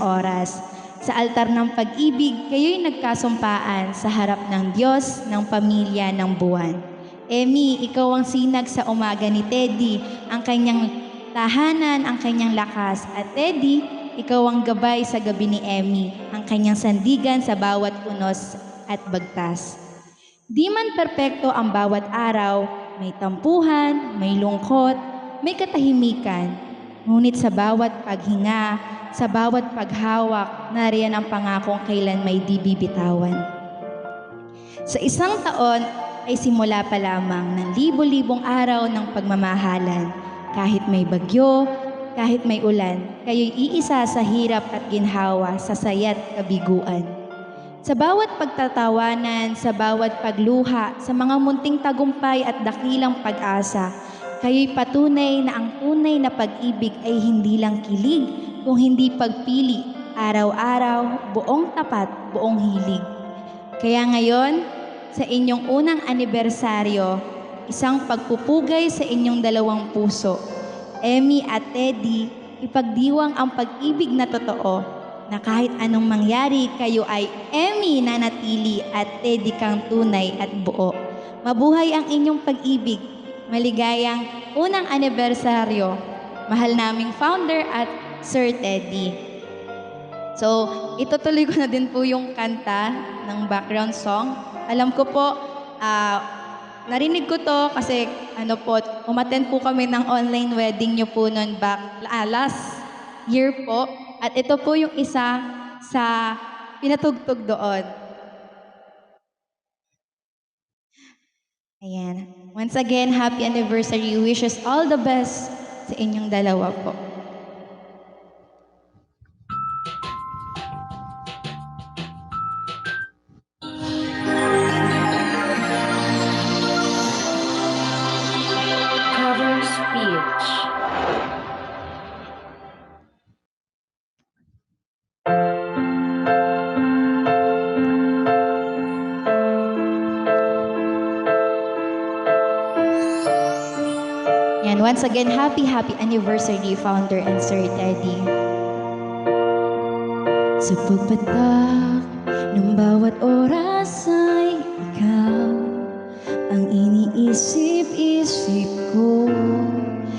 oras. Sa altar ng pag-ibig, kayo'y nagkasumpaan sa harap ng Diyos, ng pamilya, ng buwan. Emmy, ikaw ang sinag sa umaga ni Teddy, ang kanyang tahanan, ang kanyang lakas. At Teddy, ikaw ang gabay sa gabi ni Emmy, ang kanyang sandigan sa bawat unos at bagtas. Di man perpekto ang bawat araw, may tampuhan, may lungkot, may katahimikan. Ngunit sa bawat paghinga, sa bawat paghawak, nariyan ang pangakong kailan may di bibitawan. Sa isang taon ay simula pa lamang ng libo-libong araw ng pagmamahalan. Kahit may bagyo, kahit may ulan, kayo'y iisa sa hirap at ginhawa, sa saya't kabiguan. Sa bawat pagtatawanan, sa bawat pagluha, sa mga munting tagumpay at dakilang pag-asa, kayo'y patunay na ang tunay na pag-ibig ay hindi lang kilig, kung hindi pagpili, araw-araw, buong tapat, buong hilig. Kaya ngayon, sa inyong unang anibersaryo, isang pagpupugay sa inyong dalawang puso. Emmy at Teddy, ipagdiwang ang pag-ibig na totoo, na kahit anong mangyari, kayo ay Emmy na natili at Teddy kang tunay at buo. Mabuhay ang inyong pag-ibig. Maligayang unang anibersaryo, mahal naming founder at Sir Teddy. So, itutuloy ko na din po yung kanta ng background song. Alam ko po, narinig ko to kasi umattend po kami ng online wedding nyo po noon last year po. At ito po yung isa sa pinatugtog doon. Ayan. Once again, happy anniversary. Wishes all the best sa inyong dalawa po. Cover speech. Once again, happy anniversary, Founder and Sir Teddy. Sa pagpatak ng bawat oras ay ikaw ang iniisip-isip ko.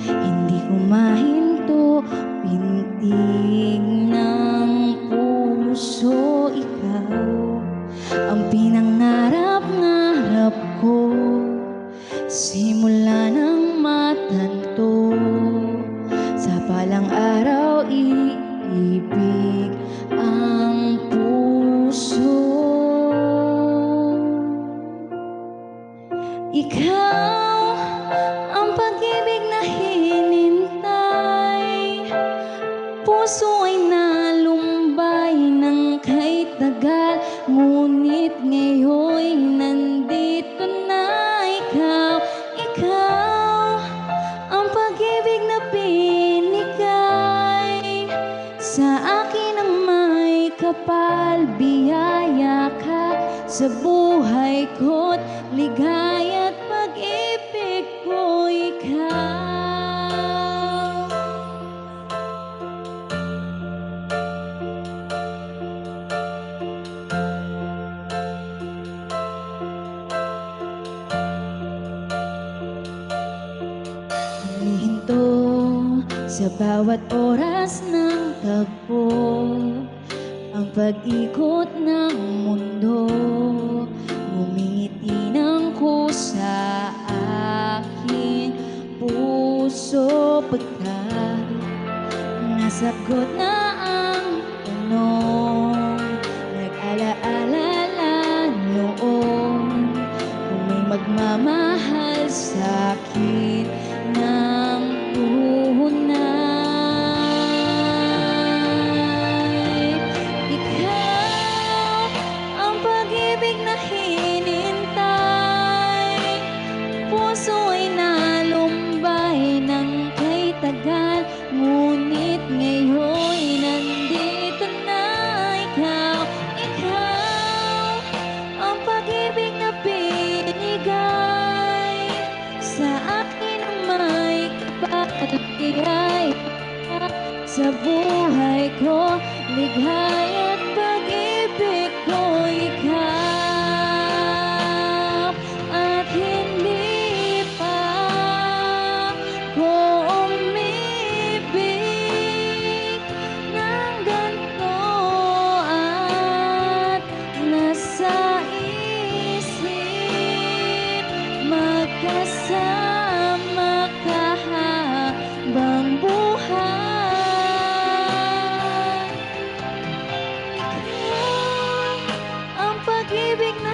Hindi ko mahinto, pintig ng puso, ikaw ang pinangarap-ngarap ko. Simula ng matanto, sa palang araw iibig ang puso. Ikaw ang pag-ibig na hinintay, puso ay nalumbay ng kahit tagal, ngunit ngayon'y nandito na. Ikaw ang pag-ibig na binigay sa akin ang may kapal, biyaya ka sa buhay ko't ligaya't pag-ibig ko, ikaw. Sa bawat oras ng tagpo, ang pag-ikot ng mundo, ngumingiti ng kusa aking puso. Pagkat nasagot na ang tanong, nag-alaala noon, kung may magmamahal sa'kin ng tunay. Ikaw ang pag-ibig na hinintay, puso ay nalumbay ng kay tagal, ngunit ngayon'y Ligaya't pag-ibig ko ikaw, at hindi pa ko umibig ng ganito, at nasa isip magkasama ka habang buhay. Ikaw ang pag-ibig na